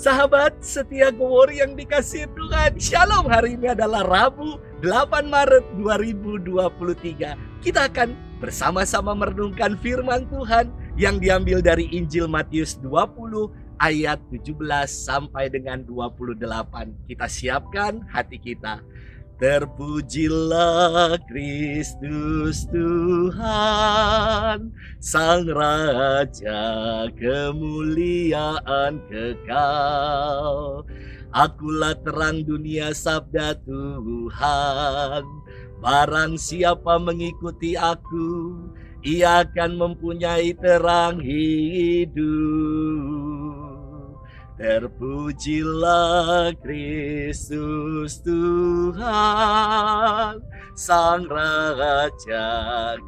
Sahabat setia Go yang dikasihi Tuhan, Shalom. Hari ini adalah Rabu 8 Maret 2023. Kita akan bersama-sama merenungkan firman Tuhan yang diambil dari Injil Matius 20 ayat 17 sampai dengan 28. Kita siapkan hati kita. Terpujilah Kristus Tuhan, Sang Raja kemuliaan kekal. Akulah terang dunia, sabda Tuhan. Barang siapa mengikuti aku, ia akan mempunyai terang hidup. Terpujilah Kristus Tuhan, Sang Raja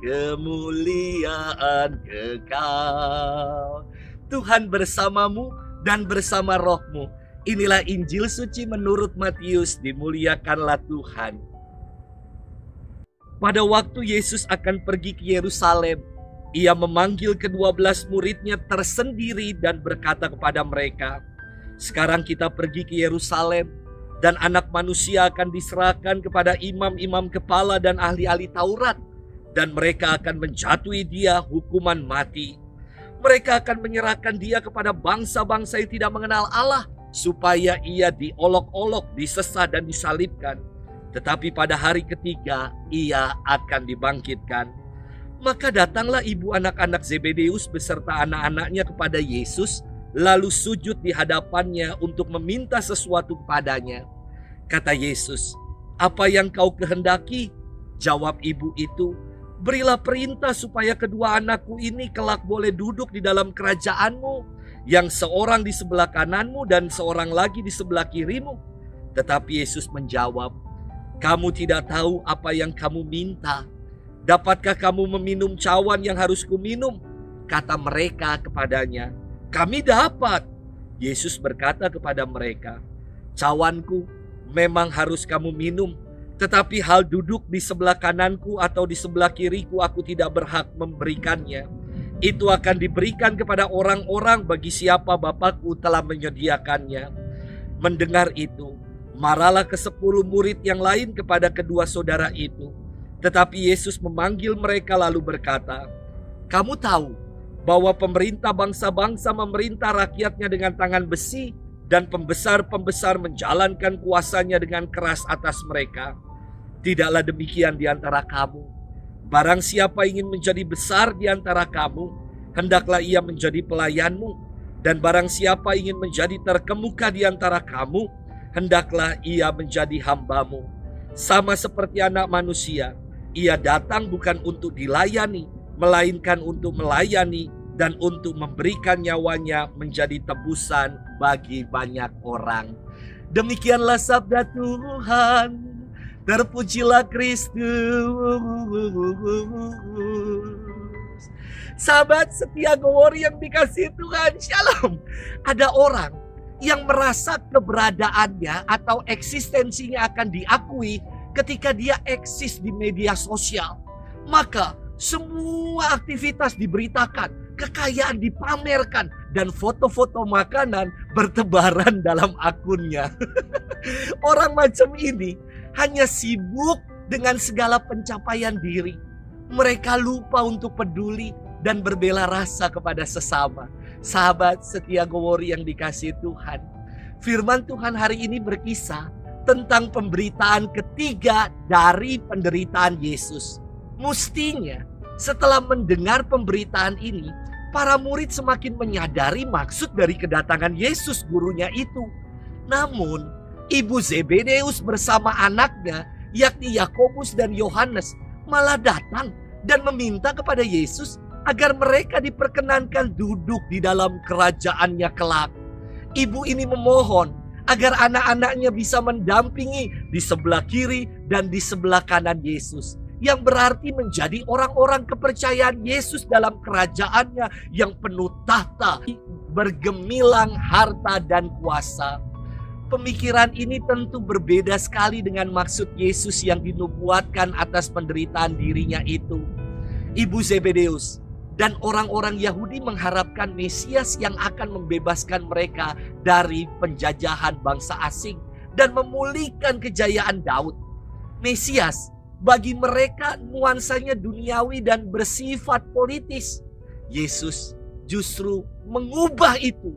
kemuliaan kekal. Tuhan bersamamu dan bersama rohmu. Inilah Injil suci menurut Matius. Dimuliakanlah Tuhan. Pada waktu Yesus akan pergi ke Yerusalem, Ia memanggil ke-12 muridnya tersendiri dan berkata kepada mereka, "Sekarang kita pergi ke Yerusalem, dan Anak Manusia akan diserahkan kepada imam-imam kepala dan ahli-ahli Taurat, dan mereka akan menjatuhi Dia hukuman mati. Mereka akan menyerahkan Dia kepada bangsa-bangsa yang tidak mengenal Allah, supaya Ia diolok-olok, disesah dan disalibkan. Tetapi pada hari ketiga Ia akan dibangkitkan." Maka datanglah ibu anak-anak Zebedeus beserta anak-anaknya kepada Yesus, lalu sujud di hadapannya untuk meminta sesuatu kepadanya. Kata Yesus, "Apa yang kau kehendaki?" Jawab ibu itu, "Berilah perintah supaya kedua anakku ini kelak boleh duduk di dalam kerajaanmu, yang seorang di sebelah kananmu dan seorang lagi di sebelah kirimu." Tetapi Yesus menjawab, "Kamu tidak tahu apa yang kamu minta. Dapatkah kamu meminum cawan yang harus kuminum?" Kata mereka kepadanya, "Kami dapat." Yesus berkata kepada mereka, "Cawanku memang harus kamu minum, tetapi hal duduk di sebelah kananku atau di sebelah kiriku aku tidak berhak memberikannya. Itu akan diberikan kepada orang-orang bagi siapa Bapakku telah menyediakannya." Mendengar itu, marahlah ke-10 murid yang lain kepada kedua saudara itu. Tetapi Yesus memanggil mereka lalu berkata, "Kamu tahu bahwa pemerintah bangsa-bangsa memerintah rakyatnya dengan tangan besi, dan pembesar-pembesar menjalankan kuasanya dengan keras atas mereka. Tidaklah demikian di antara kamu. Barang siapa ingin menjadi besar di antara kamu, hendaklah ia menjadi pelayanmu. Dan barang siapa ingin menjadi terkemuka di antara kamu, hendaklah ia menjadi hambamu. Sama seperti Anak Manusia, Ia datang bukan untuk dilayani, melainkan untuk melayani dan untuk memberikan nyawanya menjadi tebusan bagi banyak orang." Demikianlah sabda Tuhan. Terpujilah Kristus. Sahabat setia Go yang dikasihi Tuhan, Shalom. Ada orang yang merasa keberadaannya atau eksistensinya akan diakui ketika dia eksis di media sosial. Maka semua aktivitas diberitakan, kekayaan dipamerkan, dan foto-foto makanan bertebaran dalam akunnya. Orang macam ini hanya sibuk dengan segala pencapaian diri. Mereka lupa untuk peduli dan berbela rasa kepada sesama. Sahabat setia Go yang dikasihi Tuhan, firman Tuhan hari ini berkisah tentang pemberitaan ketiga dari penderitaan Yesus. Mestinya setelah mendengar pemberitaan ini, para murid semakin menyadari maksud dari kedatangan Yesus gurunya itu. Namun ibu Zebedeus bersama anaknya, yakni Yakobus dan Yohanes, malah datang dan meminta kepada Yesus agar mereka diperkenankan duduk di dalam kerajaannya kelak. Ibu ini memohon agar anak-anaknya bisa mendampingi di sebelah kiri dan di sebelah kanan Yesus, yang berarti menjadi orang-orang kepercayaan Yesus dalam kerajaannya yang penuh tahta, bergemilang harta dan kuasa. Pemikiran ini tentu berbeda sekali dengan maksud Yesus yang dinubuatkan atas penderitaan dirinya itu. Ibu Zebedeus Dan orang-orang Yahudi mengharapkan Mesias yang akan membebaskan mereka dari penjajahan bangsa asing dan memulihkan kejayaan Daud. Mesias bagi mereka nuansanya duniawi dan bersifat politis. Yesus justru mengubah itu.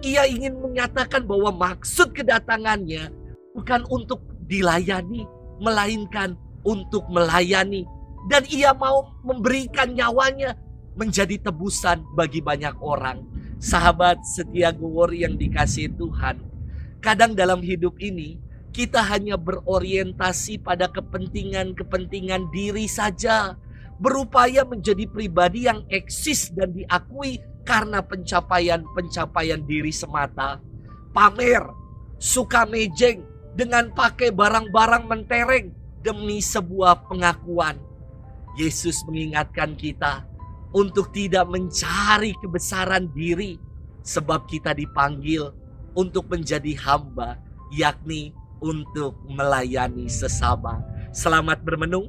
Ia ingin menyatakan bahwa maksud kedatangannya bukan untuk dilayani, melainkan untuk melayani. Dan ia mau memberikan nyawanya menjadi tebusan bagi banyak orang. Sahabat setia Gowor yang dikasihi Tuhan, kadang dalam hidup ini kita hanya berorientasi pada kepentingan-kepentingan diri saja, berupaya menjadi pribadi yang eksis dan diakui karena pencapaian-pencapaian diri semata. Pamer, suka mejeng dengan pakai barang-barang mentereng demi sebuah pengakuan. Yesus mengingatkan kita untuk tidak mencari kebesaran diri, sebab kita dipanggil untuk menjadi hamba, yakni untuk melayani sesama. Selamat bermenung,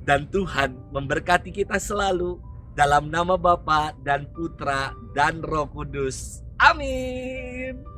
dan Tuhan memberkati kita selalu. Dalam nama Bapa dan Putra dan Roh Kudus. Amin.